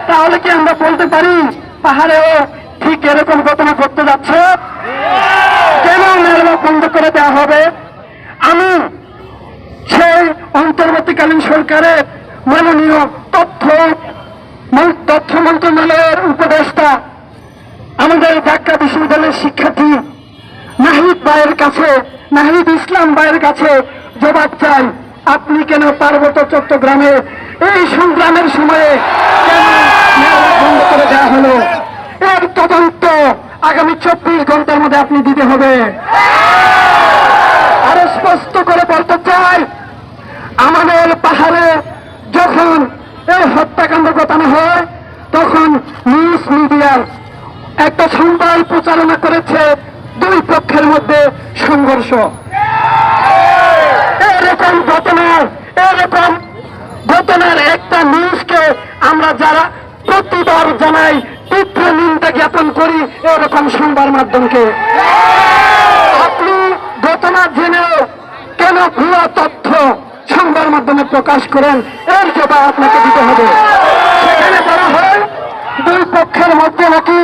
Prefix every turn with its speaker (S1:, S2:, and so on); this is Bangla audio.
S1: তাহলে কি আমরা বলতে পারি পাহাড়েও ঠিক এরকম ঘটনা ঘটতে যাচ্ছে? কেন মেরামত বন্ধ করে দেওয়া হবে? আমি সেই অন্তর্বর্তীকালীন সরকারের মাননীয় তথ্য মন্ত্রণালয়ের উপদেষ্টা আমাদের ঢাকা বিশ্ববিদ্যালয়ের শিক্ষার্থী নাহিদ ইসলাম ভাইয়ের কাছে জবাব চাই, আপনি কেন পার্বত্য চট্টগ্রামে এই সংগ্রামের সময়ে কেন মেরামত বন্ধ করে দেওয়া হলো? এর তদন্ত আগামী 24 ঘন্টার মধ্যে আপনি দিতে হবে। আরো স্পষ্ট করে বলতে চাই, আমাদের পাহাড়ে যখন এই হত্যাকাণ্ড ঘটানো হয় তখন নিউজ মিডিয়ার একটা সংবাদ প্রচারণা করেছে দুই পক্ষের মধ্যে সংঘর্ষ। এরকম ঘটনার একটা নিউজকে আমরা যারা প্রতিবার জানাই, তীব্র নিন্দা জ্ঞাপন করি এরকম সংবাদ মাধ্যমকে। আপনি ঘটনা জেনেও কেন ভুয়া তথ্য সংবাদ মাধ্যমে প্রকাশ করেন, এর জবাব আপনাকে দিতে হবে। সেখানে বলা হয় দুই পক্ষের মধ্যে নাকি